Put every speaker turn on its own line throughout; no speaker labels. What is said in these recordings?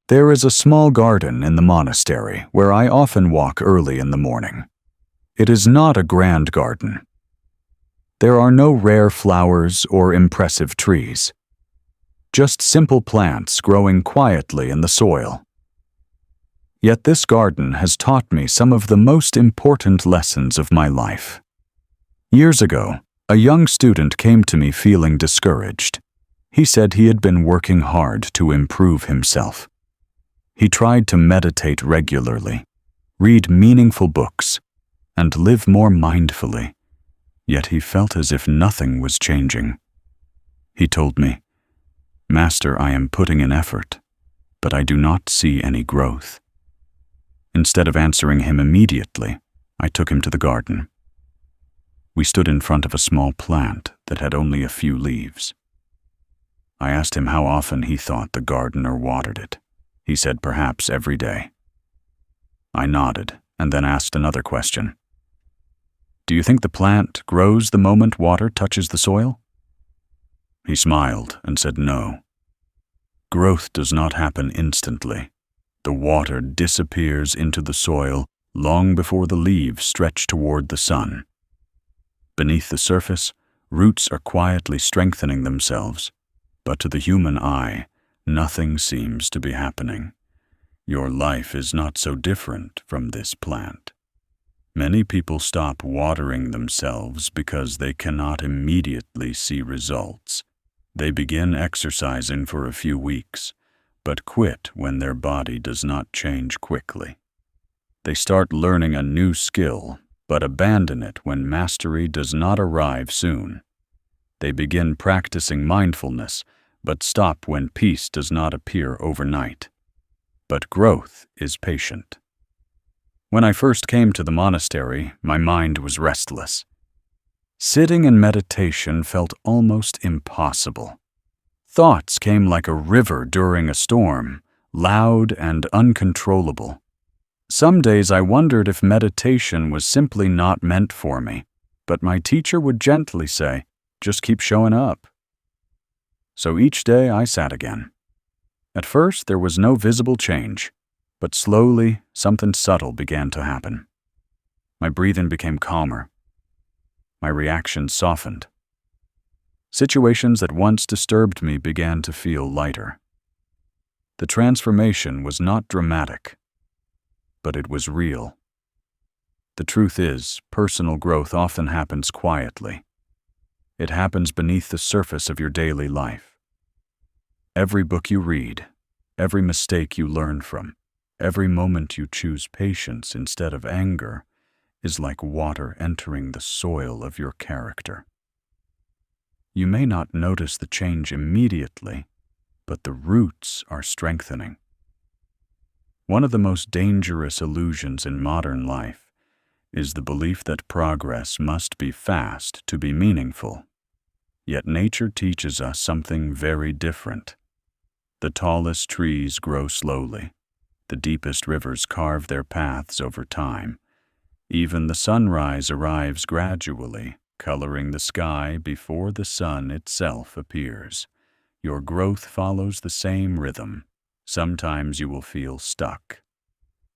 There is a small garden in the monastery where I often walk early in the morning. It is not a grand garden. There are no rare flowers or impressive trees. Just simple plants growing quietly in the soil. Yet this garden has taught me some of the most important lessons of my life. Years ago, a young student came to me feeling discouraged. He said he had been working hard to improve himself. He tried to meditate regularly, read meaningful books, and live more mindfully, yet he felt as if nothing was changing. He told me, "Master, I am putting in effort, but I do not see any growth." Instead of answering him immediately, I took him to the garden. We stood in front of a small plant that had only a few leaves. I asked him how often he thought the gardener watered it. He said perhaps every day. I nodded and then asked another question. "Do you think the plant grows the moment water touches the soil?" He smiled and said no. Growth does not happen instantly. The water disappears into the soil long before the leaves stretch toward the sun. Beneath the surface, roots are quietly strengthening themselves, but to the human eye, nothing seems to be happening. Your life is not so different from this plant. Many people stop watering themselves because they cannot immediately see results. They begin exercising for a few weeks, but quit when their body does not change quickly. They start learning a new skill, but abandon it when mastery does not arrive soon. They begin practicing mindfulness, but stop when peace does not appear overnight. But growth is patient. When I first came to the monastery, my mind was restless. Sitting in meditation felt almost impossible. Thoughts came like a river during a storm, loud and uncontrollable. Some days I wondered if meditation was simply not meant for me, but my teacher would gently say, "Just keep showing up." So each day I sat again. At first there was no visible change, but slowly something subtle began to happen. My breathing became calmer. My reactions softened. Situations that once disturbed me began to feel lighter. The transformation was not dramatic, but it was real. The truth is, personal growth often happens quietly. It happens beneath the surface of your daily life. Every book you read, every mistake you learn from, every moment you choose patience instead of anger is like water entering the soil of your character. You may not notice the change immediately, but the roots are strengthening. One of the most dangerous illusions in modern life is the belief that progress must be fast to be meaningful. Yet nature teaches us something very different. The tallest trees grow slowly. The deepest rivers carve their paths over time. Even the sunrise arrives gradually, coloring the sky before the sun itself appears. Your growth follows the same rhythm. Sometimes you will feel stuck.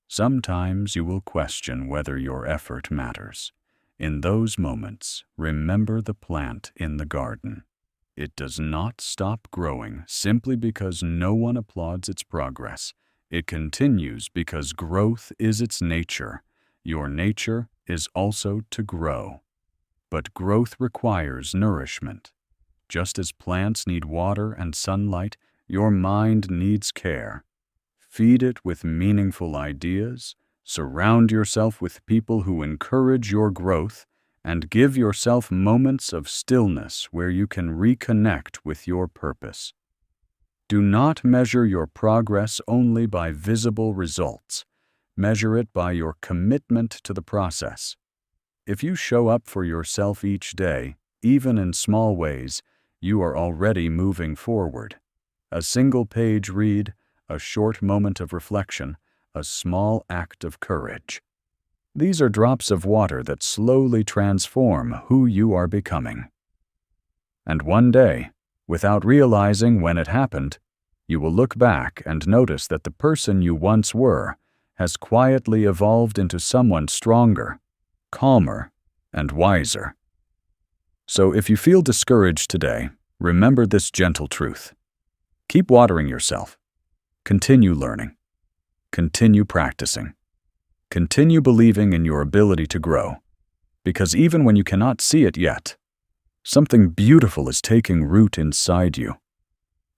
Sometimes you will question whether your effort matters. In those moments, remember the plant in the garden. It does not stop growing simply because no one applauds its progress. It continues because growth is its nature. Your nature is also to grow. But growth requires nourishment. Just as plants need water and sunlight, your mind needs care. Feed it with meaningful ideas, surround yourself with people who encourage your growth, and give yourself moments of stillness where you can reconnect with your purpose. Do not measure your progress only by visible results. Measure it by your commitment to the process. If you show up for yourself each day, even in small ways, you are already moving forward. A single page read, a short moment of reflection, a small act of courage. These are drops of water that slowly transform who you are becoming. And one day, without realizing when it happened, you will look back and notice that the person you once were has quietly evolved into someone stronger, calmer, and wiser. So if you feel discouraged today, remember this gentle truth. Keep watering yourself. Continue learning. Continue practicing. Continue believing in your ability to grow, because even when you cannot see it yet, something beautiful is taking root inside you.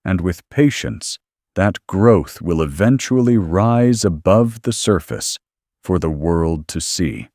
And with patience, that growth will eventually rise above the surface for the world to see.